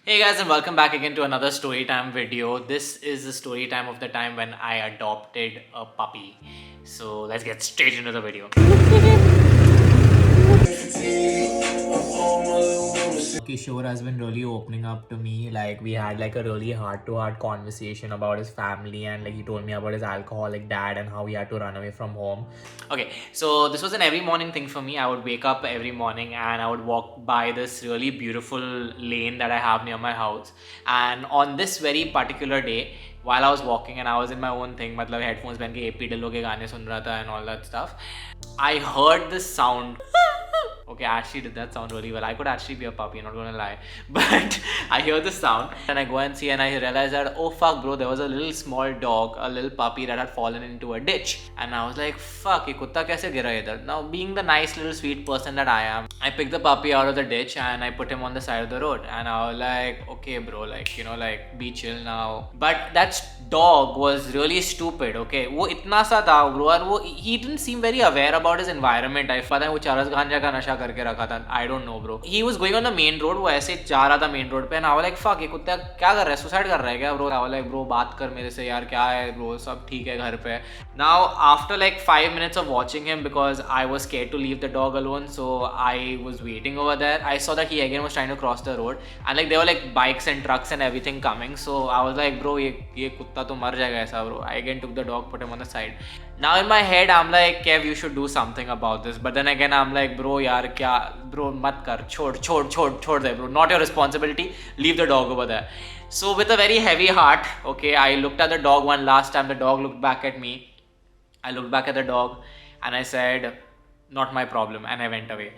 Hey guys, and welcome back again to another story time video. This is the story time of the time when I adopted a puppy. So let's get straight into the video. Kishore has been really opening up to me. Like, we had like a really heart to heart conversation about his family, and like he told me about his alcoholic dad and how he had to run away from home. Okay, so this was an every morning thing for me. I would wake up every morning and I would walk by this really beautiful lane that I have near my house. And on this very particular day, while I was walking and I was in my own thing, मतलब headphones पहन के AP Dillo के गाने सुन रहा था and all that stuff, I heard this sound. Okay, I actually did that sound really well. I could actually be a puppy, not gonna lie. But I hear the sound and I go and see and I realize that, oh fuck bro, there was a little small dog, a little puppy that had fallen into a ditch. And I was like, fuck, ye kutta kaise gira idhar? Now, being the nice little sweet person that I am, I picked the puppy out of the ditch and I put him on the side of the road. And I was like, okay bro, like, like, be chill now. But that dog was really stupid, okay? वो इतना सा था bro, और वो he didn't seem very aware about his environment. I पता है वो चरस गांजा का नशा करके रखा था. I don't know bro. He was going on the main road. वो ऐसे जा रहा था main road पे. And I was like, fuck, ये कुत्ता क्या कर रहा है? Suicide कर रहा है क्या bro? I was like, bro, बात कर मेरे से यार, क्या है bro? सब ठीक है घर पे. Now after like 5 minutes of watching him, because I was scared to leave the dog alone, so I was waiting over there. I saw that he again was trying to cross the road, and like there were like bikes and trucks and everything coming. So I was like, bro, ये कुत्ता तो मर जाएगा ऐसा bro. I again took the dog, put him on the side. Now in my head I'm like, Kev, you should do something about this. But then again I'm like, bro, यार क्या bro, मत कर, छोड़ दे bro. Not your responsibility. Leave the dog over there. So with a very heavy heart, okay, I looked at the dog one last time. The dog looked back at me. I looked back at the dog and I said, not my problem, and I went away.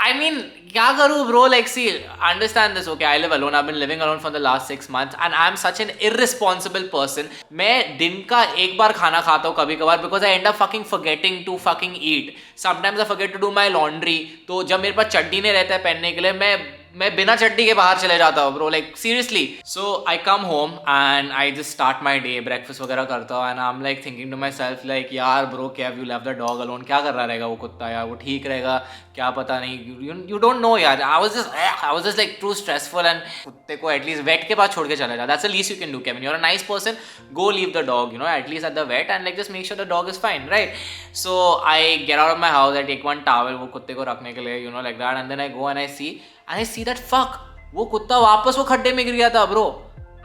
I mean, kya karu bro? Like, see, understand this, okay? I live alone. I've been living alone for the last 6 months, and I'm such an irresponsible person. मैं दिन का एक बार खाना खाता हूँ कभी कभार, because I end up fucking forgetting to fucking eat. Sometimes I forget to do my laundry. तो जब मेरे पास चड्डी नहीं रहता है पहनने के लिए, मैं बिना चड्डी के बाहर चले जाता हूँ bro, like seriously. So I come home and I just start my day, breakfast वगैरह करता हूँ, and I am like thinking to my self like, यार bro, Kev, you leave the dog alone. क्या कर रहा रहेगा वो कुत्ता यार? वो ठीक रहेगा क्या पता नहीं. यू डोंट नो यार. I was just like too stressful, and कुत्ते को एटलीस्ट वेट के पास छोड़ के चला जा. That's the least you can do Kevin. You are a nice person, go leave the dog, at least at the vet, and like just make sure the dog is fine, right? So I get out of my house, I take one towel वो कुत्ते को रखने के लिए, like that, and then I go and I see that fuck, वो कुत्ता वापस वो खड्डे में गिर गया था bro.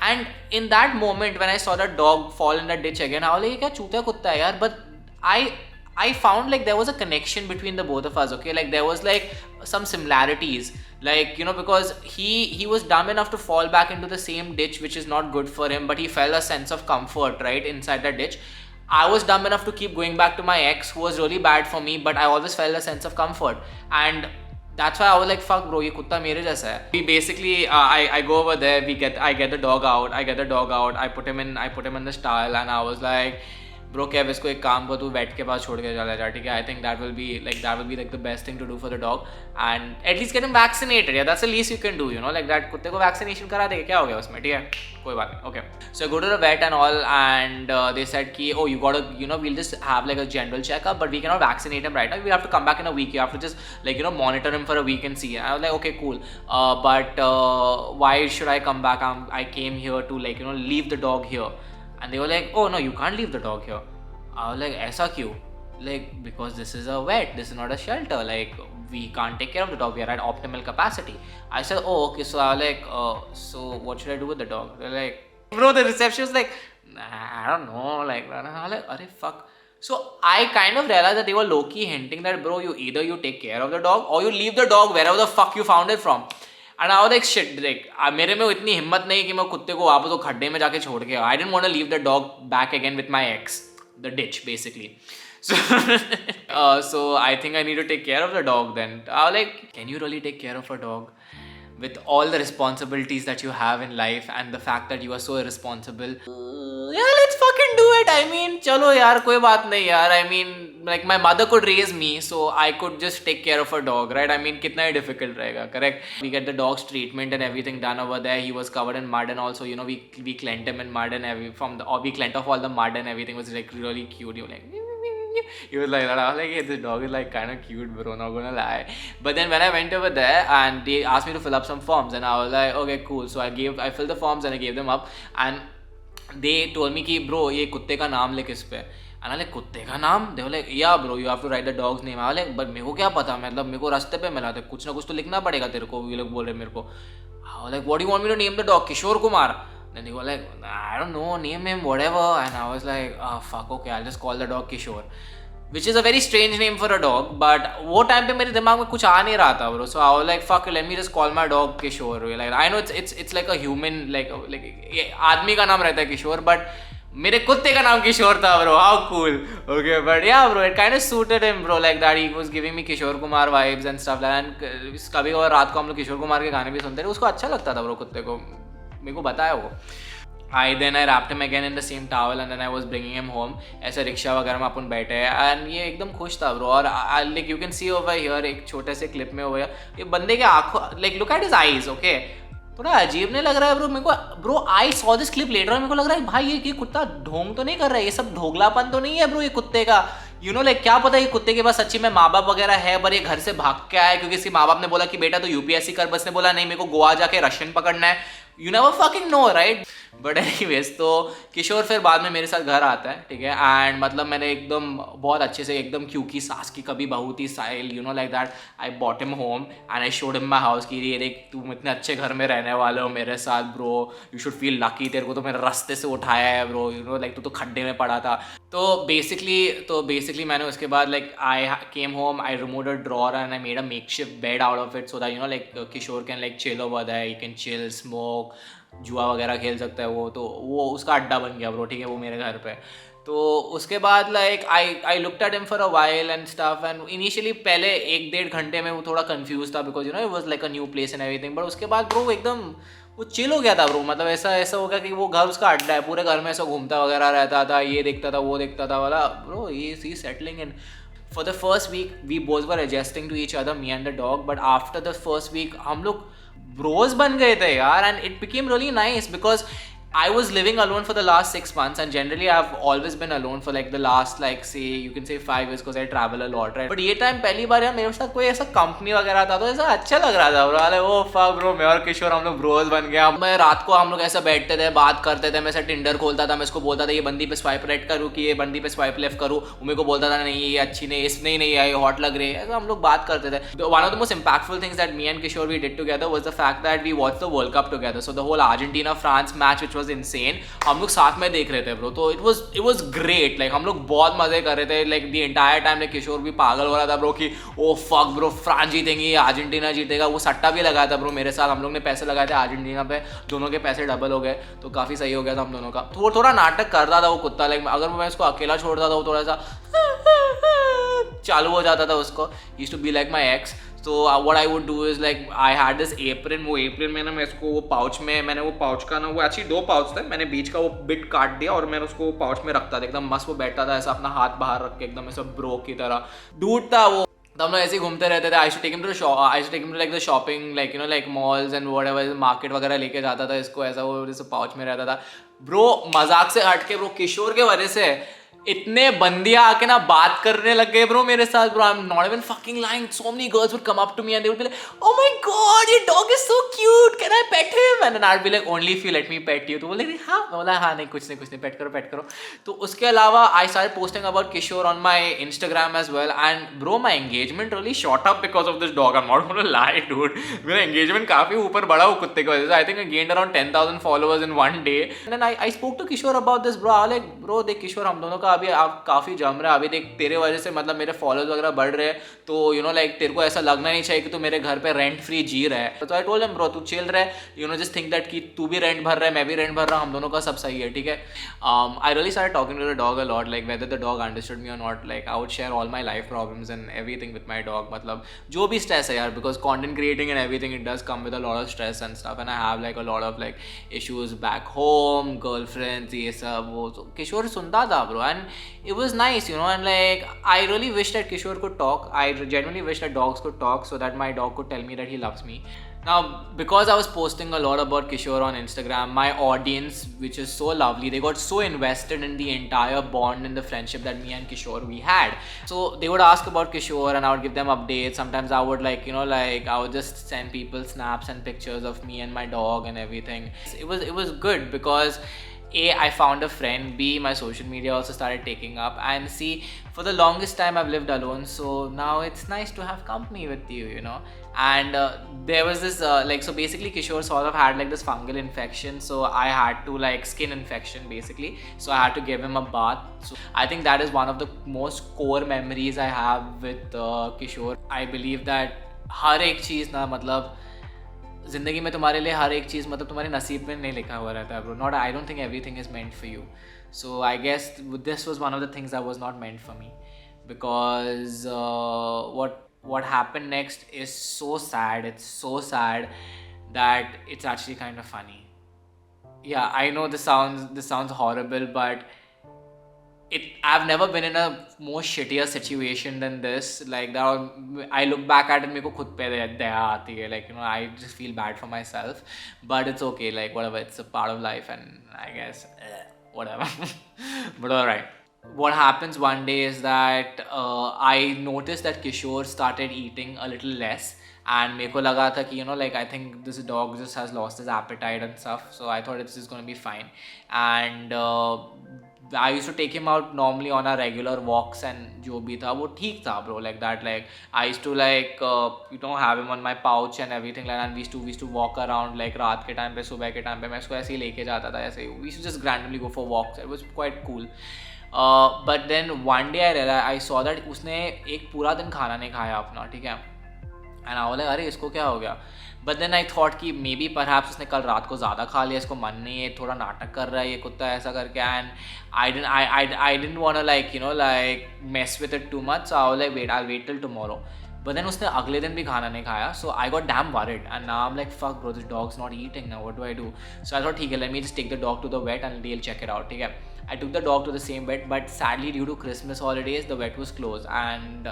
And in that moment when I saw the dog fall in the ditch again, I was like, क्या चूतिया कुत्ता है यार. But I found like there was a connection between the both of us, okay? Like there was like some similarities, like because he was dumb enough to fall back into the same ditch, which is not good for him, but he felt a sense of comfort right inside that ditch. I was dumb enough to keep going back to my ex, who was really bad for me, but I always felt a sense of comfort, and that's why I was like, fuck bro, ये कुत्ता मेरे जैसा है. We basically I go over there, I get the dog out, I put him in the stall, and I was like, bro, Kev, इसको एक काम कर, तू वेट के पास छोड़ के चला जा, ठीक है? I think that will be like the best thing to do for the dog, and at least get him vaccinated. Yeah, that's the least you can do, like that. कुत्ते को वैक्सीनेशन करा देगा, क्या हो गया उसमें, ठीक है? कोई बात नहीं. Okay, so I go to the vet and all, and they said कि, oh, you gotta, we'll just have like a general checkup, but we cannot vaccinate him right now. We have to come back in a week. You have to just like monitor him for a week and see. And I was like, okay, cool, but why should I come back? I came here to like leave the dog here. And they were like, oh no, you can't leave the dog here. I was like, aisa kyun? Like, because this is a vet, this is not a shelter, like we can't take care of the dog, we are at optimal capacity. I said, oh okay. So I was like, so what should I do with the dog? They're like, bro, the reception was like, nah, I don't know, like, I was like, arey fuck. So I kind of realized that they were low-key hinting that, bro, either you take care of the dog or you leave the dog wherever the fuck you found it from. And I was like, shit, like, मेरे में इतनी हिम्मत नहीं कि मैं कुत्ते को वापस वो खड्डे में जाके छोड़ के. I didn't want to leave the dog back again with my ex, the ditch basically. So, so I think I need to take care of the dog then. I was like, can you really take care of a dog with all the responsibilities that you have in life and the fact that you are so irresponsible? Yeah, let's fucking do it. I mean, chalo yaar, koi baat nahi yaar. I mean, like my mother could raise me, so I could just take care of a dog, right? I mean, kitna hi difficult rahega, correct? We get the dog's treatment and everything done over there. He was covered in mud, and also we cleaned him in mud and we cleaned off all the mud and everything. Was like really cute. You're like, He was like that. I was like, hey, this dog is like kind of cute, bro, not gonna lie. But then when I went over there and they asked me to fill up some forms, and I was like, okay, cool. So I filled the forms and I gave them up, and they told me कि bro ये कुत्ते का नाम लिख इस पे. And I like कुत्ते का नाम? They were like, yeah bro, you have to write the dog's name. I was like, but मेरे को क्या पता, मतलब मेरे को रास्ते पे मिला था, कुछ ना कुछ तो लिखना पड़ेगा तेरे को. ये लोग बोल रहे मेरे को. I was like, what do you want me to name the dog? Kishore Kumar. Then they were like, I don't know, name him whatever. And I was like, oh fuck, okay, I'll just call the dog Kishore. Which is a very strange name for a dog, but वो time पे मेरे दिमाग में कुछ आ नहीं रहा था bro. So I was like, fuck, let me just call my dog Kishore. Like I know it's like a human, like आदमी का नाम रहता है Kishore, but मेरे कुत्ते का नाम किशोर था bro. How cool. Okay, but yeah bro, it kind of suited him bro, like that he was giving me Kishore Kumar vibes and stuff like that. And कभी कभार रात को हम लोग किशोर कुमार के गाने भी सुनते थे, उसको अच्छा लगता था bro कुत्ते को, मेरे को बताया वो. Then I wrapped him again in the same towel and then I was bringing him home. ऐसे रिक्शा वगैरह में अपन बैठे हैं and ये एकदम खुश था bro. और like you can see over here एक छोटे से क्लिप में हो गया ये बंदे के आँखों, like look at his eyes, okay. थोड़ा अजीब नहीं लग रहा है ब्रो मेरे को bro. I saw this clip later, मेरे को लग रहा है भाई ये कुत्ता ढोंग तो नहीं कर रहा है, ये सब ढोगलापन तो नहीं है ब्रो ये कुत्ते का. यू नो लाइक क्या पता ये कुत्ते के पास सच्ची में माँ बाप वगैरह है, पर ये घर से भाग के आया क्योंकि इसके माँ बाप ने बोला कि बेटा तो यूपीएससी कर, बस ने बोला नहीं मेरे को गोवा जाके रशियन पकड़ना है. You never fucking know right. But anyways तो किशोर फिर बाद में मेरे साथ घर आता है, ठीक है. एंड मतलब मैंने एकदम बहुत अच्छे से एकदम क्योंकि सास की कभी बहू थी style, you know like that. I bought him home and I showed him my house की ये देख तुम इतने अच्छे घर में रहने वाले हो मेरे साथ bro, you should feel lucky, तेरे को तो मेरे रास्ते से उठाया है ब्रो, यू नो लाइक तू तो खड्डे में पड़ा था. तो बेसिकली मैंने उसके बाद like I came home, I removed a drawer and I made a makeshift bed out of it so that you know like Kishore can like chill over that, he can chill, smoke, जुआ वगैरह खेल सकता है वो. तो वो उसका अड्डा बन गया ब्रो, ठीक है, वो मेरे घर पे. तो उसके बाद like I looked at him for a while and stuff. And initially पहले 1-1.5 घंटे में वो थोड़ा कंफ्यूज था because you know it was like a new place and everything. But उसके बाद ब्रो एकदम वो चिल हो गया था ब्रो. मतलब ऐसा हो गया कि वो घर उसका अड्डा है, पूरे घर में ऐसा घूमता वगैरह रहता था, ये देखता था वो देखता था वाला bro. He settling in. For the first week, we both were adjusting to each other, me and the dog. But after the first week, हम लोग bros बन गए थे यार, and it became really nice because I was living alone for the last 6 months, and generally I've always been alone for like the last like say you can say 5 years because I travel a lot, right? But ये time पहली बार यार मेरे साथ कोई ऐसा company वगैरह था तो ऐसा अच्छा लग रहा था ब्रो. अरे वो fuck bro, मैं और किशोर हम लोग ब्रोज बन गए. मैं रात को हम लोग ऐसा बैठते थे बात करते थे, मैं ऐसा टिंडर खोलता था, मैं इसको बोलता था ये बंदी पे स्वाइप राइट करूँ कि ये बंदी पे स्वाइप लेफ्ट करूँ, वो मेरे को बोलता था नहीं ये अच्छी नहीं, इसमें नहीं आई हॉट लग रही है. ऐसा हम लोग बात करते थे. One of the most impactful things that me and Kishore we did together was the fact that we watch the world cup together. So the whole Argentina France match which was insane, हम लोग साथ में देख रहे थे bro. तो it was great. Like हम लोग बहुत मजे कर रहे थे. Like the entire time like Kishore भी पागल हो रहा था ब्रो कि ओ फक ब्रो फ्रांस जीतेंगी, अर्जेंटीना जीतेगा. वो सट्टा भी लगाया था ब्रो मेरे साथ, हम लोग ने पैसे लगाए थे अर्जेंटीना पे, दोनों के पैसे डबल हो गए. तो काफ़ी सही हो गया था हम दोनों का. तो वो थोड़ा नाटक करता था वो कुत्ता. लाइक अगर मैं उसको अकेला छोड़ता था वो थोड़ा सा चालू हो जाता था उसको. Used to be like my ex. So what I would do is like I had this apron, वो apron में ना मैं इसको वो पाउच में, मैंने वो पाउच का ना वो एक्चुअली 2 पाउच थे, मैंने बीच का वो बिट काट दिया और मैंने उसको पाउच में रखता था. एकदम मस्त वो बैठता था ऐसा अपना हाथ बाहर रख के एकदम ऐसा ब्रो की तरह. डूड था वो. तो हम लोग ऐसे ही घूमते रहते थे. I should take him to like the shopping like you know like malls and whatever, market वगैरह लेके जाता था इसको. ऐसा वो जैसे पाउच में रहता था ब्रो. मजाक से हट के ब्रो किशोर के वजह से इतने बंदियां आके ना बात करने लग गए ब्रो मेरे साथ bro. I am not even fucking lying. So many girls would come up to me and they would be like oh my God your dog is so cute, can I pet him? And I would be like only if you let me pet you. तो बोले हाँ, मैं बोला हाँ नहीं कुछ नहीं पेट करो. तो उसके अलावा I started posting about Kishore on my Instagram as well. And bro my engagement really shot up because of this dog. I am not gonna lie dude, मेरा एंगेजमेंट काफी ऊपर बढ़ा वो कुत्ते की वजह से. I think I gained around 10,000 followers in one day. And I spoke to Kishore about this bro. I like bro देख किशोर हम दोनों का अभी आप काफी जम रहा है अभी. देख तेरे वजह से मतलब मेरे फॉलोअर्स वगैरह बढ़ रहे हैं. तो यू नो लाइक तेरे को ऐसा लगना नहीं चाहिए कि तू मेरे घर पे रेंट फ्री जी रहा है. तो आई टोल्ड हिम ब्रो तू चिल रहे, you know just think that कि तू भी रेंट भर रहा है मैं भी रेंट भर रहा हूँ, हम दोनों का सब सही है, ठीक है. I really started talking to the dog a lot, like whether the dog understood me or not. Like I would share all my life problems and everything with my dog. मतलब जो भी स्ट्रेस है यार, because content creating and everything it does come with a lot of stress and stuff. And I have like a lot of like issues back home, girlfriends ये सब वो. तो किशोर सुनता था bro and it was nice, you know, and like I really wish that Kishore could talk. I genuinely wish that dogs could talk so that my dog could tell me that he loves me. Now, because I was posting a lot about Kishore on Instagram, my audience, which is so lovely, they got so invested in the entire bond and the friendship that me and Kishore we had. So they would ask about Kishore, and I would give them updates. Sometimes I would I would just send people snaps and pictures of me and my dog and everything. It was good because A, I found a friend. B, my social media also started taking up. And C, for the longest time I've lived alone, so now it's nice to have company with you. And there was this so basically Kishore sort of had like this fungal infection, so I had to like skin infection basically, so I had to give him a bath. So I think that is one of the most core memories I have with Kishore. I believe that हर एक चीज़ ना मतलब ज़िंदगी में तुम्हारे लिए हर एक चीज़ मतलब तुम्हारे नसीब में नहीं लिखा हुआ रहता है bro. Not I don't think everything is meant for you. So I guess this was one of the things that was not meant for me because what happened next is so sad. It's so sad that it's actually kind of funny. Yeah, I know this sounds horrible, but I've never been in a more shittier situation than this. Like that, I look back at it, मेरे को खुद पे दया आती है. Like I just feel bad for myself, but it's okay. Like whatever, it's a part of life, and I guess whatever. But alright. What happens one day is that I noticed that Kishore started eating a little less, and मेरे को लगा था कि I think this dog just has lost his appetite and stuff, so I thought it's just gonna be fine. And I used to take him out normally on our regular walks, and जो भी था वो ठीक था bro. Like that, like I used to have him on my pouch and everything like that, and we used to walk around like रात के time पे, सुबह के टाइम पे मैं इसको ऐसे ही लेके जाता था ऐसे. We used to just randomly go for walks. It was quite cool. But then one day I saw that उसने एक पूरा दिन खाना नहीं खाया अपना, ठीक है. एंड आई वाज लाइक अरे इसको क्या हो गया. बट देन आई थॉट कि मे बी परहैप्स उसने कल रात को ज़्यादा खा लिया, इसको मन नहीं है, थोड़ा नाटक कर रहा है ये कुत्ता ऐसा करके. And I didn't want to mess with it too much. So I was like I wait till tomorrow. But then उसने अगले दिन भी खाना नहीं खाया, so I got damn worried. And now I am like fuck bro, this dog's not eating now, what do I do. So I thought ठीक है, let me just take the dog to the vet and they'll check it out, ठीक है. I took the dog to the same vet, but sadly due to Christmas holidays the vet was closed. And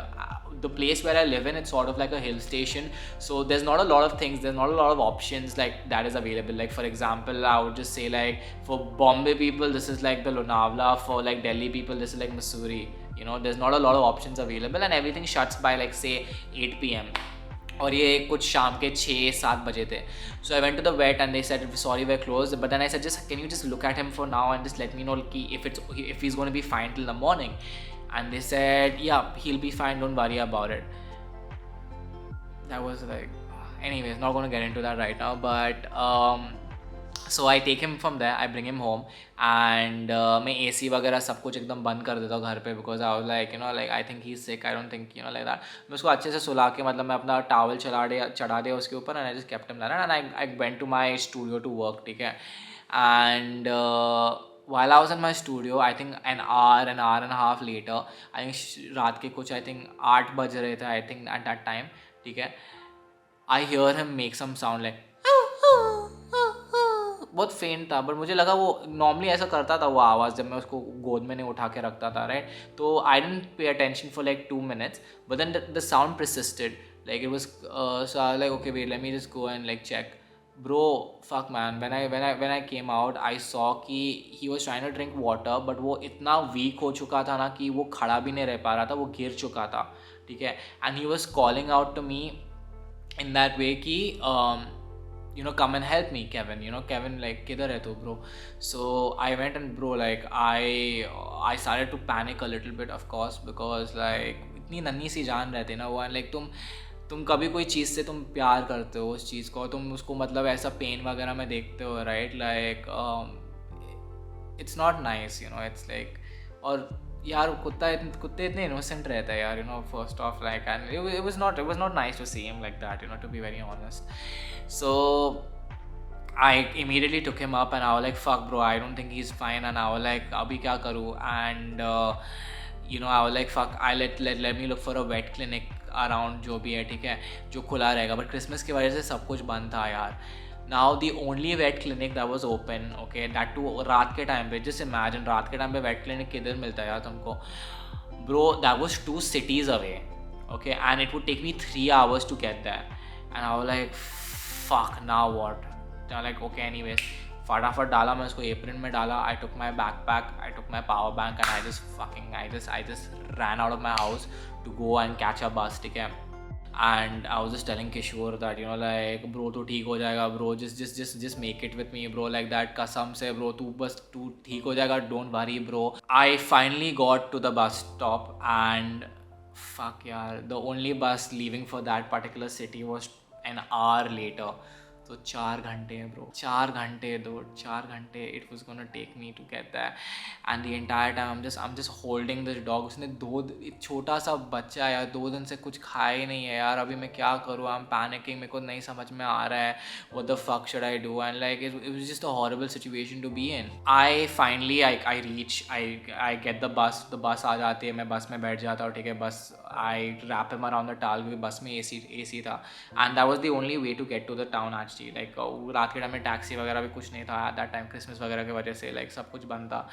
the place where I live in, it's sort of like a hill station, so there's not a lot of things, there's not a lot of options like that is available. Like for example, I would just say like for Bombay people this is like the Lonavala, for like Delhi people this is like Missouri. There's not a lot of options available, and everything shuts by like say 8 p.m. और ये कुछ शाम के 6-7 बजे थे. So I went to the vet and they said sorry we are close. But then I said just can you just look at him for now and just let me know कि if he is going to be fine till the morning. And they said yeah he will be fine, don't worry about it. That was like anyways, not going to get into that right now, but so I take him from there, I bring him home, and मैं AC वगैरह सब कुछ एकदम बंद कर देता हूँ घर पे, because I was like I think he's sick, I don't think like that. मैं उसको अच्छे से सुला के मतलब मैं अपना टावल चढ़ा दिया उसके ऊपर, and I just kept him there, and I went to my studio to work, ठीक है. And while I was in my studio, I think an hour and a half later, I think रात के कुछ I think 8 बज रहे थे I think at that time, ठीक है. I hear him make some sound like बहुत फेंट था, बट मुझे लगा वो नॉर्मली ऐसा करता था वो आवाज़ जब मैं उसको गोद में नहीं उठा के रखता था, राइट. तो I didn't pay attention for like 2 minutes, but then the sound persisted, like it was so I was like okay wait, let me just go and like check. Bro, fuck man, when I came out I saw कि he was trying to drink water, but वो इतना week हो चुका था ना कि वो खड़ा भी नहीं रह पा रहा था, वो गिर चुका था, ठीक है. And he was calling out to me in that way कि come and help me Kevin, Kevin like किधर है तू bro. So I went and bro like I started to panic a little bit of course, because like इतनी नन्ही सी जान रहती है ना वो, like तुम कभी कोई चीज़ से तुम प्यार करते हो उस चीज़ को, तुम उसको मतलब ऐसा पेन वगैरह में देखते हो, right. Like it's not nice, it's like. और यार कुत्ते इतने इनोसेंट रहते हैं यार, first of like, and it was not nice to see him like that, to be very honest. So I immediately took him up and I was like fuck bro, I don't think he's fine. And I was like अभी क्या करूँ. And I was like fuck, I let me look for a vet clinic around जो भी है, ठीक है, जो खुला रहेगा. बट क्रिसमस की वजह से सब कुछ बंद था यार. Now the only vet clinic that was open, okay, that too रात के टाइम पे, just imagine रात के टाइम पे vet clinic किधर मिलता है यार तुमको bro. That was 2 cities away, okay, and it would take me 3 hours to get there. And I was like fuck, now what? Like okay, anyways, फटाफट डाला मैं उसको एप्रिन में डाला. I took my backpack, I took my power bank, and I just ran out of my house to go and catch a bus. ठीक है. And I was just telling Kishore that like bro तू ठीक हो जाएगा bro, just make it with me bro, like that कसम से bro, तू ठीक हो जाएगा, don't worry bro. I finally got to the bus stop and fuck यार, the only bus leaving for that particular city was an hour later. तो 4 घंटे है ब्रो, 4 घंटे दो, 4 घंटे it was gonna take me to get that. And the entire time I am just holding this dog. उसने छोटा सा बच्चा है यार, 2 दिन से कुछ खाया ही नहीं है यार. अभी मैं क्या करूँ? आई एम पैनिकिंग, मेरे को नहीं समझ में आ रहा है what the fuck should I do. And like it was just a horrible situation to be in. I finally I reach, I get the bus आ जाती है, मैं बस में बैठ जाता हूँ. ठीक है, बस I wrap him around the towel, क्योंकि बस में एसी था. And that was the only way to get to the town actually. Like रात के टाइम में टैक्सी वगैरह भी कुछ नहीं था एट दैट टाइम, क्रिसमस वगैरह की वजह से लाइक सब कुछ बंद था.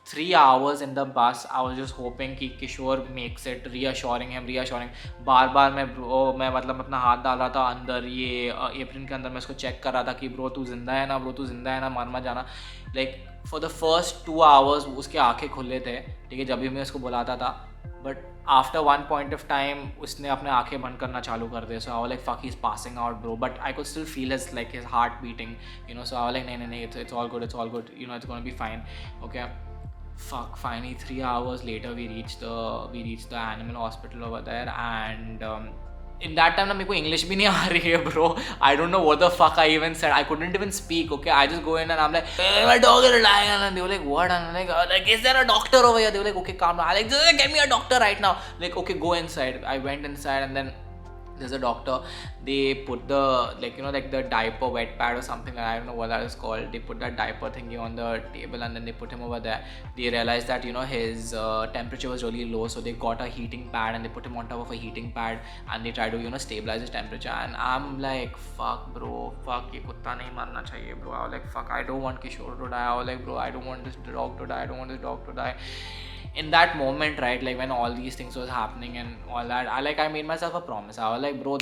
3 hours in the bus, I was just hoping कि किशोर makes it, reassuring. बार बार मैं मतलब अपना हाथ डाल रहा था अंदर ये एप्रिन के अंदर, मैं उसको चेक कर रहा था कि ब्रो तू जिंदा है ना, मर मत जाना. Like for the first 2 hours उसके आंखें खुले थे. ठीक है, जब भी मैं उसको बुलाता था, but after one point of time उसने अपने आंखें बंद करना चालू कर दिया. So I was like fuck, he is passing out bro, but I could still feel his heart beating. So I was like नहीं, it's all good, it's gonna be fine. Okay, fuck, finally 3 hours later we reached the animal hospital over there. And in that time na मेरे को English भी नहीं आ रही है bro. I don't know what the fuck I even said. I couldn't even speak. Okay, I just go in and I'm like, hey, my dog is dying. And they were like, what? And I'm like, is there a doctor over here? They were like, okay, calm down. I like, just get me a doctor right now. Like, okay, go inside. I went inside and then there's a doctor. They put the like the diaper wet pad or something, I don't know what that is called. They put that diaper thingy on the table and then they put him over there. They realized that his temperature was really low, so they got a heating pad and they put him on top of a heating pad and they try to stabilize his temperature. And I'm like, fuck bro, fuck, ये कुत्ता नहीं मरना चाहिए bro. I was like, fuck, I don't want Kishore to die. I was like, bro, I don't want this dog to die. I don't want this dog to die. In that moment, right, like when all these things was happening and all that, I made myself a promise. I was like, bro,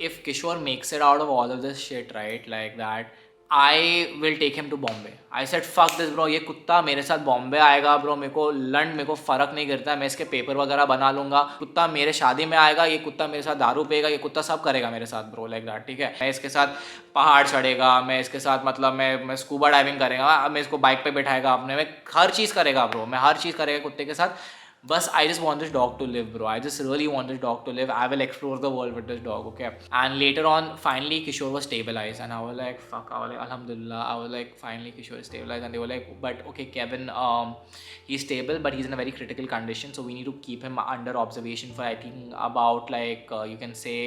if Kishore makes it out of all of this shit, right, like that, I will take him to Bombay. I said, fuck this bro, ये कुत्ता मेरे साथ बॉम्बे आएगा bro, मेरे को फ़र्क नहीं करता, मैं इसके पेपर वगैरह बना लूँगा. कुत्ता मेरे शादी में आएगा, ये कुत्ता मेरे साथ दारू पिएगा, ये कुत्ता सब करेगा मेरे साथ ब्रो, लाइक दैट. ठीक है, मैं इसके साथ पहाड़ चढ़ेगा, मैं इसके साथ मतलब मैं स्कूबा डाइविंग करेगा, मैं इसको बाइक पे बैठाएगा अपने, मैं हर चीज़ करेगा ब्रो, मैं हर चीज़ करेगा कुत्ते के साथ. बस I just want this dog to live bro. I just really want this dog to live. I will explore the world with this dog. Okay. And later on, finally Kishore was stabilized and I was like, fuck, I was like, alhamdulillah. I was like, finally Kishore is stabilized. And they were like, but okay Kevin, he's stable but he's in a very critical condition, so we need to keep him under observation for I think about like you can say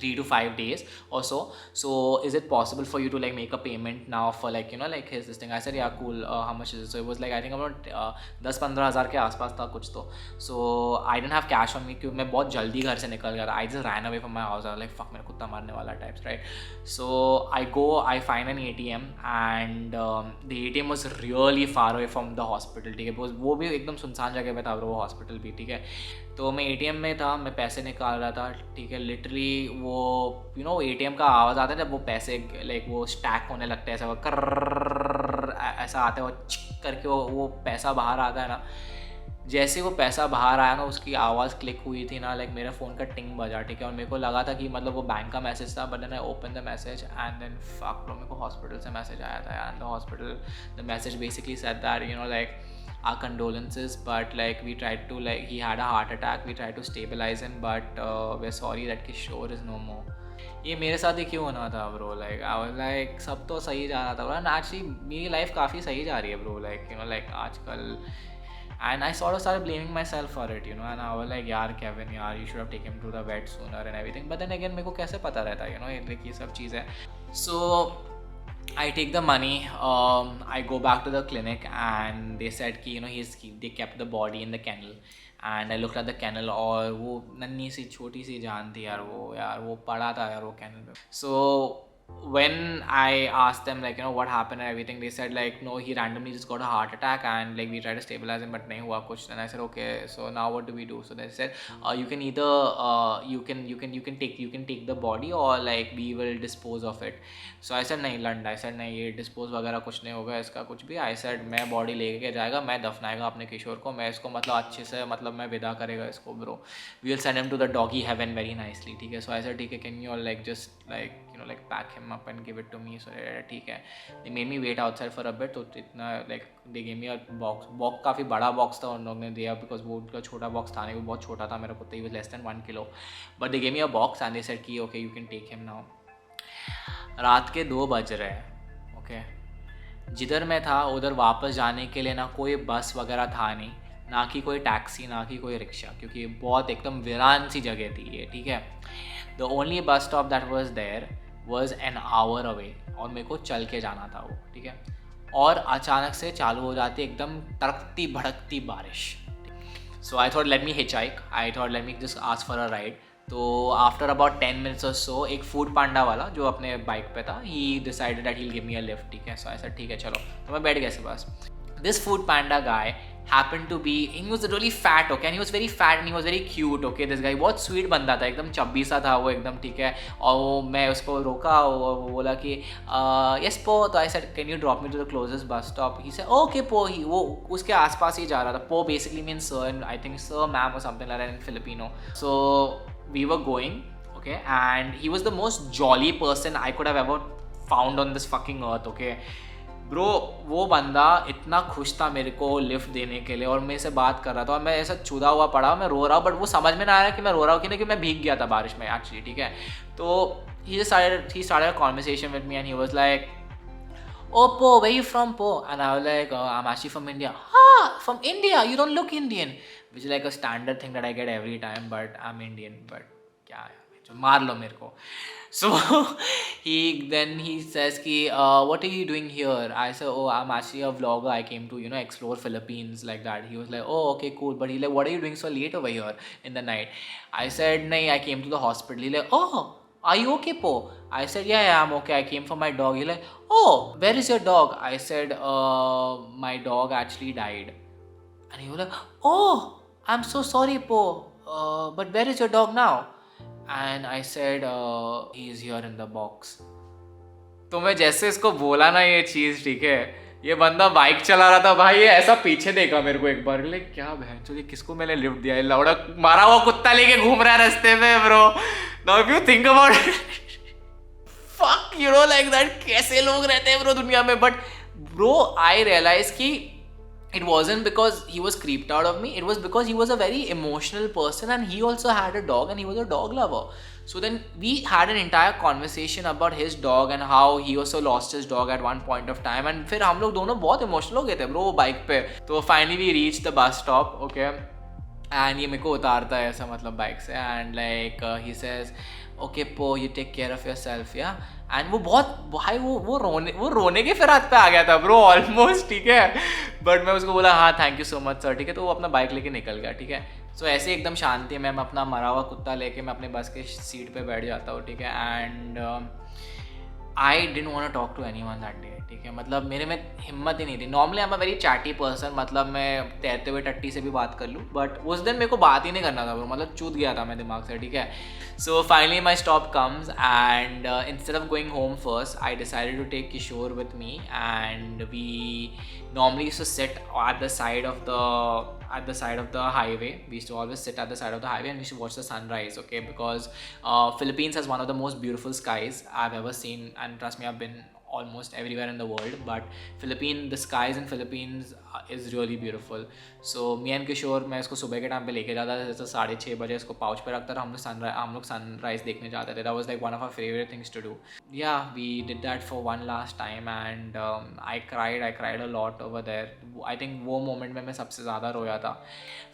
3 to 5 days or so. So is it possible for you to like make a payment now for like like his this thing? I said yeah, cool. How much is it? So it was like I think about 10-15 हज़ार के आसपास था कुछ तो. So I didn't have cash on me क्योंकि मैं बहुत जल्दी घर से निकल गया था. I just ran away from my house. I was like fuck, मेरे कुत्ता मारने वाला types, right? So I find an ATM and the ATM was really far away from the hospital. ठीक है, वो भी एकदम सुनसान जगह पे था वो हॉस्पिटल भी. ठीक है, तो मैं ATM में था, मैं पैसे निकाल रहा था. ठीक है, लिटरली वो ATM का आवाज़ आता है जब वो पैसे लाइक वो स्टैक होने लगते हैं, ऐसा वो कर ऐसा आता है, वो चिक करके वो पैसा बाहर आता है ना. जैसे वो पैसा बाहर आया ना, उसकी आवाज़ क्लिक हुई थी ना, लाइक मेरा फ़ोन का टिंग बजा. ठीक है, और मेरे को लगा था कि मतलब वो बैंक का मैसेज था, but then I open the message and then fuck bro, मेरे को हॉस्पिटल से मैसेज आया था. And the message basically said that like our condolences, but like we tried to like he had a heart attack, we tried to stabilize him, but we're sorry that Kishore is no more. ये मेरे साथ ही क्यों होना था bro? Like I was like सब तो सही जा रहा था ब्रो, एंड एक्चुअली मेरी लाइफ काफ़ी सही जा रही है ब्रो, लाइक लाइक आजकल. And I sort of started blaming myself for it, and I was like, यार Kevin, यार you should have taken him to the vet sooner and everything. But then again मेरे को कैसे पता रहता है, like ये सब चीज़ है. So I take the money, I go back to the clinic and they said कि they kept the body in the kennel. And I looked at the kennel और वो नन्ही सी छोटी सी जान थी यार, वो पड़ा था यार वो kennel पे. So when I asked them like, what happened and everything, they said like, no, he randomly just got a heart attack and like we tried to stabilize him, but nahi hua kuch. And I said, okay, so now what do we do? So they said, you can either you can take the body, or like we will dispose of it. So I said nahi landa, I said nahi, ये dispose वगैरह कुछ नहीं होगा इसका कुछ भी. I said मैं body लेके जाएगा, मैं दफनाएगा अपने किशोर को, मैं इसको मतलब अच्छे से मतलब मैं विदा करेगा इसको bro. We will send him to the doggy heaven very nicely. ठीक है. So I said ठीक है, can you all like just like like pack him up and give it to me. So ठीक है. They made me wait outside for a bit. तो इतना like they gave me a box काफ़ी बड़ा box था उन लोगों ने दिया, because वो उनका छोटा box था नहीं, वो बहुत छोटा था मेरा कुत्ता, he was less than 1 kilo. But they gave me a box and they said कि okay you can take him now. रात के 2 बज रहे हैं. ओके. जिधर मैं था उधर वापस जाने के लिए ना कोई बस वगैरह था नहीं, ना कि कोई टैक्सी, ना कि कोई रिक्शा, क्योंकि बहुत एकदम वीरान सी जगह थी ये. ठीक है. The only bus stop that was there was an hour away, और मेरे को चल के जाना था वो. ठीक है. और अचानक से चालू हो जाती एकदम तड़कती भड़कती बारिश. So I thought let me hitchhike, I thought let me just ask for a ride. तो आफ्टर अबाउट 10 minutes और सो एक फूड पांडा वाला जो अपने बाइक पे था, ही decided that he will give me a lift. ठीक है. सो ऐसा ठीक है चलो. तो मैं बैठ गया इसके पास. This food panda guy happened to be, he was really fat, okay, and he was very fat and he was very cute, okay. This guy बहुत स्वीट बंदा था, एकदम चब्बी सा था वो एकदम. ठीक है. और वो मैं उसको रोका और वो बोला कि यस पो. तो I said can you drop me to the closest bus stop. He said okay पो. ही वो उसके आसपास ही जा रहा था. पो basically means sir, I think sir ma'am or something like that in Filipino. So we were going, okay, and he was the most jolly person I could have ever found on this fucking earth, okay. Bro वो बंदा इतना खुश था मेरे को lift देने के लिए, और मेरे से बात कर रहा था, और मैं ऐसा चुदा हुआ पड़ा, मैं रो रहा हूँ, बट वो समझ में ना आ रहा कि मैं रो रहा हूँ कि नहीं, कि मैं भीग गया था बारिश में एक्चुअली. ठीक है. तो he started a conversation with me and he was like, oh Po, where you from Po? And I was like, I'm actually from India. From India? You don't look Indian. Which is like a standard thing that I get every time, but I'm Indian. But क्या है, मार लो मेरे को. So he says कि what are you doing here? I said, oh, I'm actually a vlogger, I came to explore Philippines, like that. He was like, oh okay cool, but he like, what are you doing so late over here in the night? I said nahi, I came to the hospital. He like, oh, are you okay Po? I said yeah, I'm okay, I came for my dog. He like, oh, where is your dog? I said my dog actually died. And he was like, oh, I'm so sorry Po, but where is your dog now? And I said he's here in the box. तो मैं जैसे इसको बोला ना ये चीज़, ठीक है, ये बंदा बाइक चला रहा था भाई, ये ऐसा पीछे देखा मेरे को एक बार, लाइक क्या बहन चो, ये किसको मैंने लिफ्ट दिया, ये लौड़ा मारा हुआ कुत्ता लेके घूम रहा है रास्ते में bro. Now if you think about fuck like that, कैसे लोग रहते हैं ब्रो दुनिया में. बट ब्रो आई रियलाइज कि it wasn't because he was creeped out of me, it was because he was a very emotional person and he also had a dog and he was a dog lover. So then we had an entire conversation about his dog and how he also lost his dog at one point of time, and फिर हम लोग दोनों बहुत emotional हो गए थे bro वो bike पे. तो finally we reach the bus stop, okay, and ये मेरे को उतारता है ऐसा मतलब बाइक से, and like he says okay पो, you take care of yourself, yeah. And वो बहुत भाई वो रोने के फिर हाथ पे आ गया था ब्रो ऑलमोस्ट. ठीक है. बट मैं उसको बोला हाँ thank you so much sir. ठीक है. तो वो अपना बाइक लेके निकल गया. ठीक है. सो ऐसे एकदम शांति में मैं अपना मरा हुआ कुत्ता लेके मैं अपने बस के सीट पे बैठ जाता हूँ. ठीक है. And I didn't want to talk to anyone that day. ठीक है. मतलब मेरे में हिम्मत ही नहीं थी. Normally I am a very chatty person, मतलब मैं तैरते हुए टट्टी से भी बात कर लूँ, बट उस दिन मेरे को बात ही नहीं करना था ब्रो, मतलब चूत गया था मैं दिमाग से. ठीक है. So finally my stop comes, and instead of going home first, I decided to take Kishore with me, and we normally used to sit at the side of the highway. We used to always sit at the side of the highway and we used to watch the sunrise, okay, because Philippines has one of the most beautiful skies I've ever seen, and trust me, I've been almost everywhere in the world, but the skies in Philippines is really beautiful. So me and Kishore, मैं इसको सुबह के time पे लेके जाता था, जैसे 6:30 बजे इसको पाउच पे रखता था, हम लोग सनराइज देखने जाते थे. That was like one of our favorite things to do. Yeah, we did that for one last time, and I cried a lot over there. I think वो moment में मैं सबसे ज़्यादा रोया था.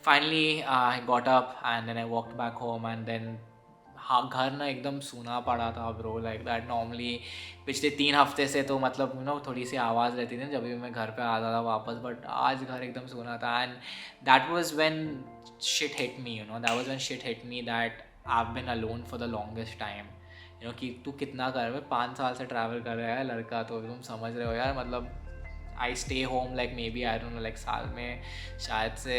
Finally I got up and then I walked back home, and then हाँ घर ना एकदम सूना पड़ा था ब्रो, लाइक दैट. नॉर्मली पिछले 3 हफ्ते से तो मतलब थोड़ी सी आवाज़ रहती थी जब भी मैं घर पे आता था वापस, बट आज घर एकदम सूना था. And that was when shit hit me, that was when shit hit me that I have been alone for the longest time. कि तू कितना कर रहा है, 5 साल से ट्रैवल कर रहा है लड़का, तो तुम समझ रहे हो यार, मतलब I stay home like maybe I don't know like साल में शायद से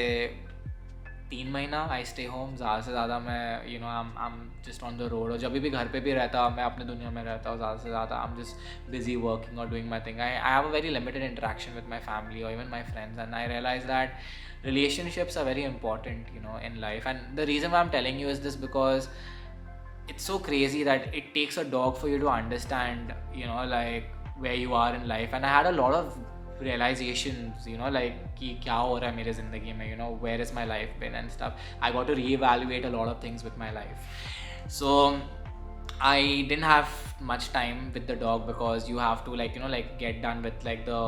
3 महीना आई स्टे होम, ज़्यादा से ज़्यादा मैं आई am just on the road, और जब भी घर पे भी रहता मैं अपने दुनिया में रहता हूँ, ज़्यादा से ज़्यादा I am just busy working और doing my thing. I have a very limited interaction with my family or even my friends, and I realise that relationships are very important in life. And the reason why I'm telling you is this because it's so crazy that it takes a dog for you to understand like where you are in life. And I had a lot of realizations like कि क्या हो रहा है मेरे ज़िंदगी में, where is my life been and stuff. I got to reevaluate a lot of things with my life. So I didn't have much time with the dog because you have to like get done with like the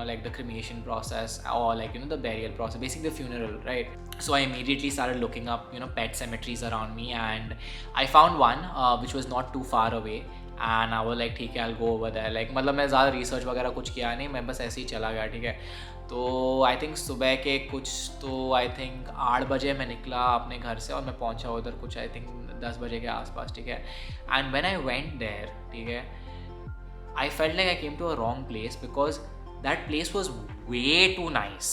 like the cremation process or like the burial process, basically the funeral, right? So I immediately started looking up pet cemeteries around me, and I found one which was not too far away, and I was like ठीक है, I'll go over there. like मतलब मैं ज़्यादा research वगैरह कुछ किया नहीं, मैं बस ऐसे ही चला गया, ठीक है. तो आई थिंक सुबह के कुछ तो आई थिंक 8 बजे मैं निकला अपने घर से और मैं पहुंचा उधर कुछ आई थिंक 10 बजे के आसपास, ठीक है. And when I went there, ठीक है, I felt like I came to a wrong place because that place was way too nice.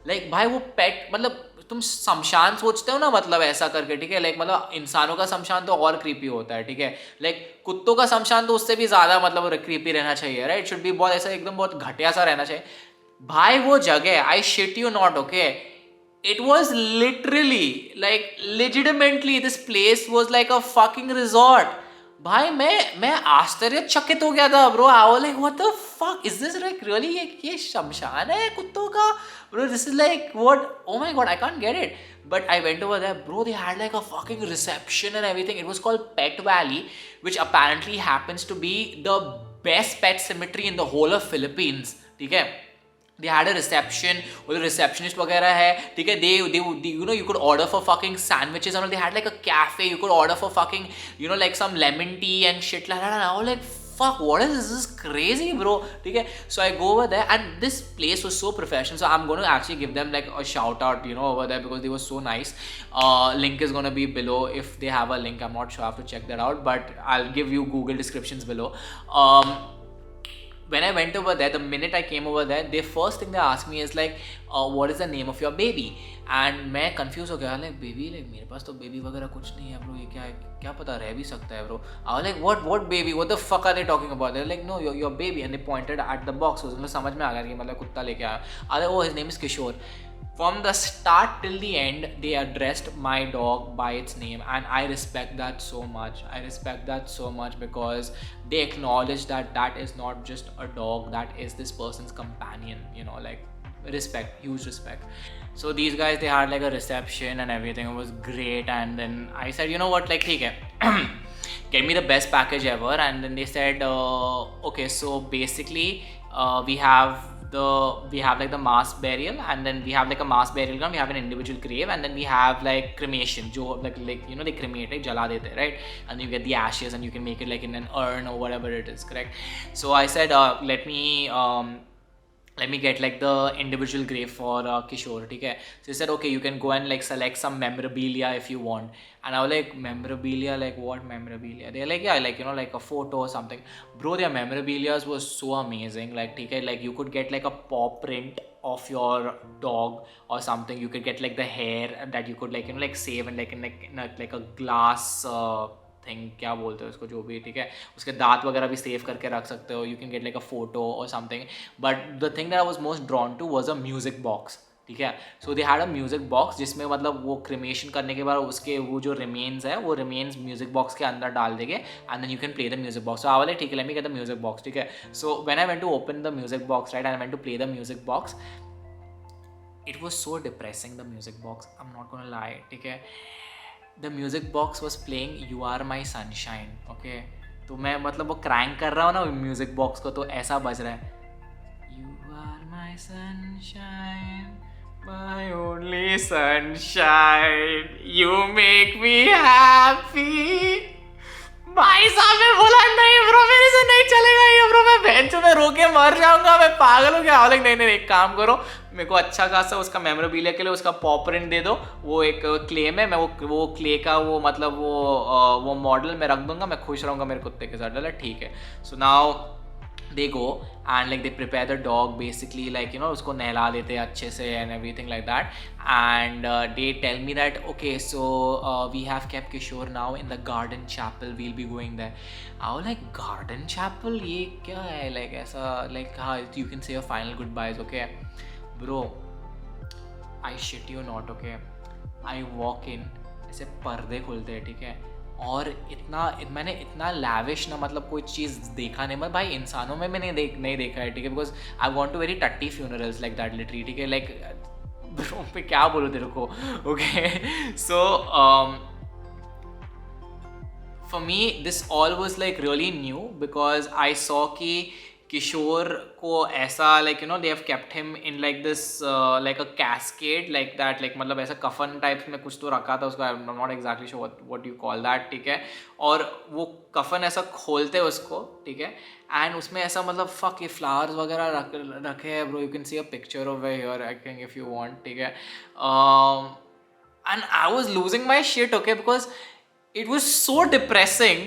Like भाई वो पेट, मतलब तुम शमशान सोचते हो ना, मतलब ऐसा करके, ठीक है, लाइक मतलब इंसानों का शमशान तो और क्रीपी होता है, ठीक है. लाइक कुत्तों का शमशान तो उससे भी ज़्यादा मतलब क्रीपी रहना चाहिए, राइट. शुड बी बहुत ऐसा एकदम बहुत घटिया सा रहना चाहिए. भाई वो जगह, I shit you not, okay, it was literally like legitimately this place was like a fucking resort. भाई मैं आश्चर्यचकित हो गया था bro. I was like what the fuck is this, like really ये शमशान है कुत्तों का bro. This is like what, oh my God, I can't get it. But I went over there, bro. They had like a fucking reception and everything. It was called Pet Valley, which apparently happens to be the best pet cemetery in the whole of Philippines. ठीक है. They had a reception, or the receptionist वगैरह है, ठीक है. They you could order for fucking sandwiches and all. They had like a cafe. You could order for fucking like some lemon tea and shit like that. And I was like, fuck, what is this? This is crazy, bro. ठीक है. So I go over there and this place was so professional. So I'm going to actually give them like a shout out, over there because they were so nice. Link is going to be below if they have a link. I'm not sure. I have to check that out. But I'll give you Google descriptions below. When I went over there, the minute I came over there, the first thing they asked me is like, what is the name of your baby? And मैं confused हो गया, like baby, like मेरे पास तो baby वगैरह कुछ नहीं है bro, ये क्या पता रह भी सकता है bro. I was like what baby, what the fuck are they talking about? They're like no, your baby, and they pointed at the box. उसमें समझ में आ गया कि मतलब कुत्ता लेके आया. I was like, oh, his name is Kishore. From the start till the end, they addressed my dog by its name, and I respect that so much. I respect that so much because they acknowledge that is not just a dog, that is this person's companion, like respect, huge respect. So these guys, they had like a reception and everything. It was great. And then I said, you know what, like ठीक है, get me the best package ever. And then they said, okay, so basically we have like the mass burial, and then we have like a mass burial ground, we have an individual grave, and then we have like cremation, jo like they cremate, like jala dete, right? And you get the ashes and you can make it like in an urn or whatever it is, correct? So I said, let me get like the individual grave for Kishore, okay? So he said, okay, you can go and like select some memorabilia if you want. And I was like, memorabilia, like what memorabilia? They're like, yeah, like like a photo or something. Bro, their memorabilia was so amazing. Like, okay, like you could get like a paw print of your dog or something. You could get like the hair that you could like like save and like in like a glass thing, क्या बोलते हो उसको, जो भी, ठीक है. उसके दांत वगैरह भी सेव करके रख सकते हो. You can get like a photo or something. But the thing that I was most drawn to was a music box, ठीक है. So they had a music box जिसमें मतलब वो क्रिमेशन करने के बाद उसके वो जो रिमेन्स है वो रिमेन्स म्यूजिक बॉक्स के अंदर डाल देंगे, and then you can play the music box. So I was like ठीक है, let me get the music box, ठीक है. So when I went to open the music box, right, I went to play the music box, it was so depressing, the music box, I am not gonna lie, ठीक है. The music box was playing You Are My Sunshine, okay? तो मैं मतलब वो crank कर रहा हूँ ना म्यूजिक बॉक्स को, तो ऐसा बज रहा है, You are my sunshine, my only sunshine, you make me happy. भाई साहब, मैं बोला नहीं ब्रो, मेरे से नहीं चलेगा ये ब्रो. मैं बेंच में रो के मर जाऊंगा, मैं पागल हूँ क्या? लाइक नहीं नहीं, एक काम करो, मेरे को अच्छा खासा उसका मेमोरेबिलिया के लिए उसका पॉ प्रिंट दे दो, वो एक क्ले में, मैं वो क्ले का वो मतलब वो मॉडल मैं रख दूंगा, मैं खुश रहूंगा मेरे कुत्ते के साथ। डला ठीक है। So now they go and like they prepare the dog basically, like you know, उसको नहला देते हैं अच्छे से and everything like that, and they tell me that okay, so we have kept Kishore now in the garden chapel, we'll be going there. I was like, garden chapel, ये क्या है? like ऐसा like हाँ, you can say your final goodbyes. Okay bro, I shit you not, okay, I walk in, ऐसे पर्दे खुलते हैं, ठीक है, और मैंने इतना लैविश ना मतलब कोई चीज़ देखा नहीं, मैं भाई इंसानों में मैंने नहीं देखा है, ठीक है, because I want to very टट्टी फ्यूनरल्स लाइक दैट लिटरली, ठीक है, लाइक ब्रो पे क्या बोलूँ तेरे को। Okay so for me this all was like really new, because I saw कि किशोर को ऐसा like you know they have kept him in like this like a casket like that, like मतलब ऐसा कफन टाइप्स में कुछ तो रखा था उसको, आई am not exactly sure what you call that, ठीक है, और वो कफन ऐसा खोलते हैं उसको, ठीक है, एंड उसमें ऐसा मतलब फक ये फ्लावर्स वगैरह रखे हैं bro, you can see a picture of here I think if you want, ठीक है, and I was losing my shit, okay, because it was so depressing,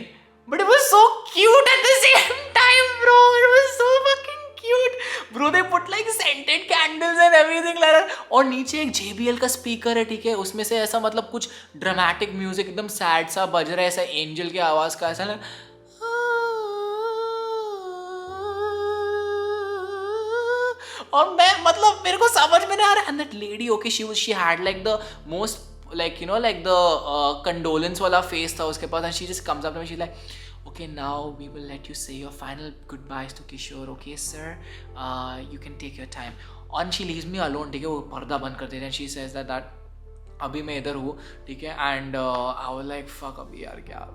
but it was so cute at the same time, bro. It was so fucking cute, bro. They put like scented candles and everything like that. और नीचे एक JBL का speaker है, ठीक है, उसमें से ऐसा मतलब कुछ ड्रामेटिक म्यूजिक एकदम सैड सा बज रहा है, ऐसा एंजल की आवाज का, ऐसा ना, और मैं मतलब मेरे को समझ में नहीं आ रहा, and that lady, okay, she had like the most like you know like the condolence wala face tha uske paas, and she just comes up to me, she's like, okay, now we will let you say your final goodbyes to Kishore, okay sir, you can take your time, and she leaves me alone, ठीक है, वो पर्दा बंद कर देते हैं, she says that अभी मैं इधर हूँ, ठीक है, and I was like fuck, अभी यार क्या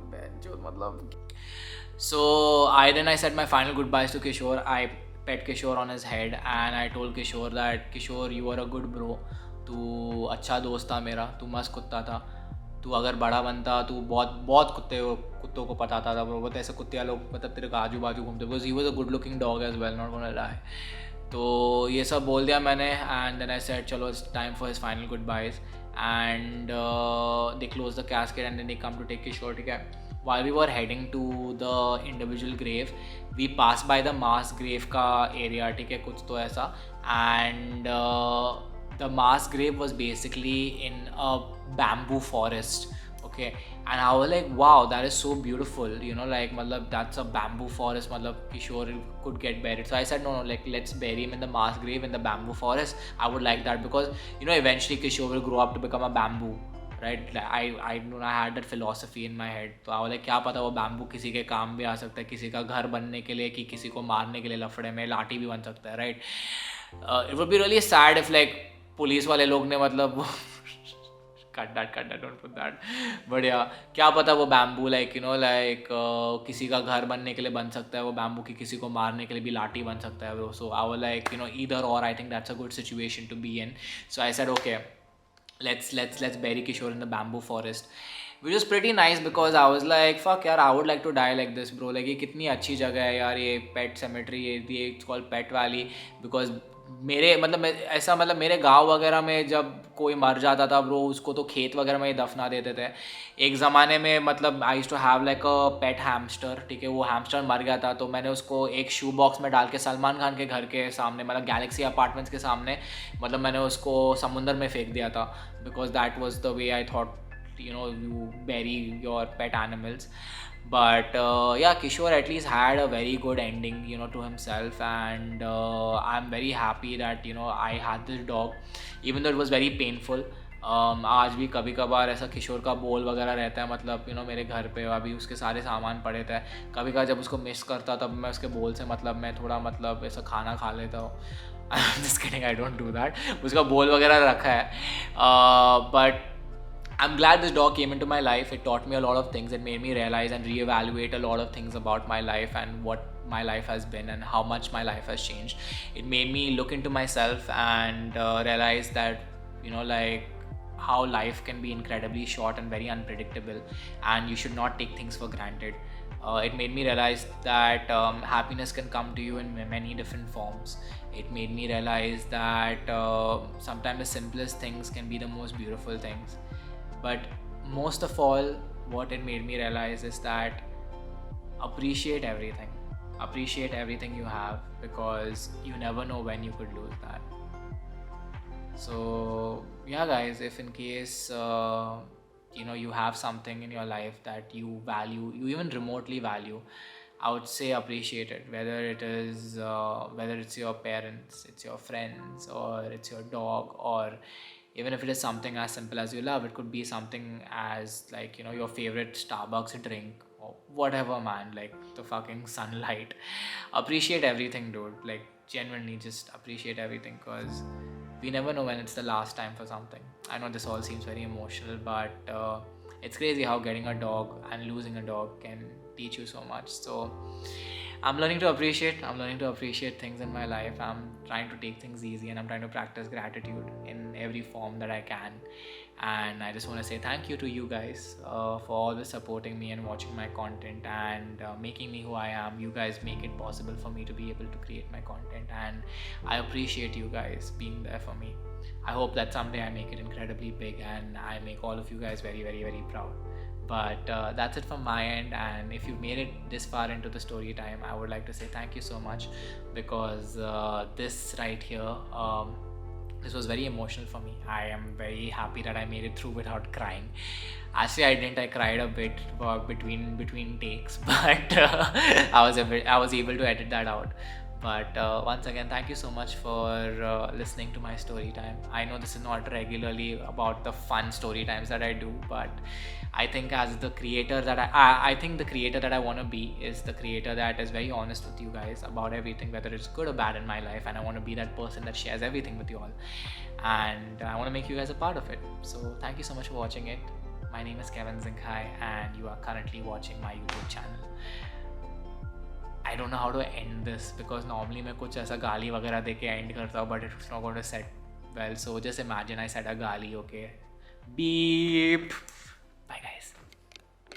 जो मतलब, so I said my final goodbyes to Kishore. I pet Kishore on his head and I told Kishore that Kishore, you are a good bro, तू अच्छा दोस्त था मेरा, तू मस्त कुत्ता था, तू अगर बड़ा बनता तू बहुत कुत्तों को पताता था, बहुत ऐसे कुत्ते लोग मतलब तेरे को आजू बाजू घूमते, because he was a good looking dog as well, not gonna lie. तो ये सब बोल दिया मैंने, एंड देन आई सेड चलो it's time for his final goodbyes, and they close the casket and then they come to take Kishore, ठीक है। While we were heading to the individual grave, we passed by the mass grave का area, ठीक है, कुछ तो ऐसा, and the mass grave was basically in a bamboo forest, okay, and I was like wow, that is so beautiful, you know, like matlab that's a bamboo forest, matlab Kishore could get buried. So I said no, like let's bury him in the mass grave in the bamboo forest. I would like that because you know eventually Kishore will grow up to become a bamboo, right? I had that philosophy in my head. तो I was like क्या पता वो bamboo किसी के काम भी आ सकता है, किसी का घर बनने के लिए, कि किसी को मारने के लिए लफड़े में लाठी भी बन सकता है, right? It would be really sad if like police वाले लोग ने मतलब cut that don't put that, but या क्या पता वो bamboo like you know like किसी का घर बनने के लिए बन सकता है वो बैम्बू, की किसी को मारने के लिए भी लाठी बन सकता है वो। So I was like you know either or, I think that's a good situation to be in. So I said okay, let's bury Kishore in the bamboo forest, which was pretty nice because I was like fuck यार, I would like to die like this bro, like ये कितनी अच्छी जगह है यार, ये पेट cemetery, ये it's called Pet Valley, because मेरे मतलब ऐसा मतलब मेरे गांव वगैरह में जब कोई मर जाता था ब्रो, उसको तो खेत वगैरह में ही दफना देते थे। एक ज़माने में मतलब I used to have like a pet hamster, ठीक है, वो हैमस्टर मर गया था तो मैंने उसको एक शू बॉक्स में डाल के सलमान खान के घर के सामने, मतलब गैलेक्सी अपार्टमेंट्स के सामने, मतलब मैंने उसको समुंदर में फेंक दिया था, because that was the way I thought you know you bury your pet animals. But yeah, Kishore at least had a very good ending, you know, to himself, and I'm very happy that you know I had this dog, even though it was very painful. आज भी कभी कभार ऐसा किशोर का बोल वगैरह रहता है, मतलब यू नो मेरे घर पे अभी उसके सारे सामान पड़े थे, कभी कभार जब उसको मिस करता तब मैं उसके बोल से मतलब मैं थोड़ा मतलब ऐसा खाना खा लेता हूँ। just kidding, I don't do that, उसका बोल वगैरह रखा है, but I'm glad this dog came into my life. It taught me a lot of things. It made me realize and reevaluate a lot of things about my life and what my life has been and how much my life has changed. It made me look into myself and realize that, you know, like how life can be incredibly short and very unpredictable, and you should not take things for granted. It made me realize that happiness can come to you in many different forms. It made me realize that sometimes the simplest things can be the most beautiful things. But most of all, what it made me realize is that appreciate everything. Appreciate everything you have, because you never know when you could lose that. So yeah, guys, if in case you have something in your life that you value, you even remotely value, I would say appreciate it. Whether it's your parents, it's your friends, or it's your dog, or even if it is something as simple as you love. It could be something as like your favorite Starbucks drink, or whatever, man, like the fucking sunlight. Appreciate everything, dude. Like, genuinely just appreciate everything, because we never know when it's the last time for something. I know this all seems very emotional, but it's crazy how getting a dog and losing a dog can teach you so much. So I'm learning to appreciate things in my life. I'm trying to take things easy, and I'm trying to practice gratitude in every form that I can. And I just want to say thank you to you guys for always supporting me and watching my content, and making me who I am. You guys make it possible for me to be able to create my content, and I appreciate you guys being there for me. I hope that someday I make it incredibly big and I make all of you guys very, very, very proud. But that's it from my end. And if you've made it this far into the story time, I would like to say thank you so much, because this right here, this was very emotional for me. I am very happy that I made it through without crying. Actually, I didn't. I cried a bit between takes, but I was able to edit that out. But once again, thank you so much for listening to my story time. I know this is not regularly about the fun story times that I do, but I think as the creator that I think the creator that I want to be is the creator that is very honest with you guys about everything, whether it's good or bad in my life, and I want to be that person that shares everything with you all, and I want to make you guys a part of it. So thank you so much for watching it. My name is Kevin Zingkhai, and you are currently watching my YouTube channel. I don't know how to end this, because normally मैं कुछ ऐसा गाली वगैरह दे के end करता हूँ, but it's not going to set well. So just imagine I said a गाली, okay? Beep. Bye guys.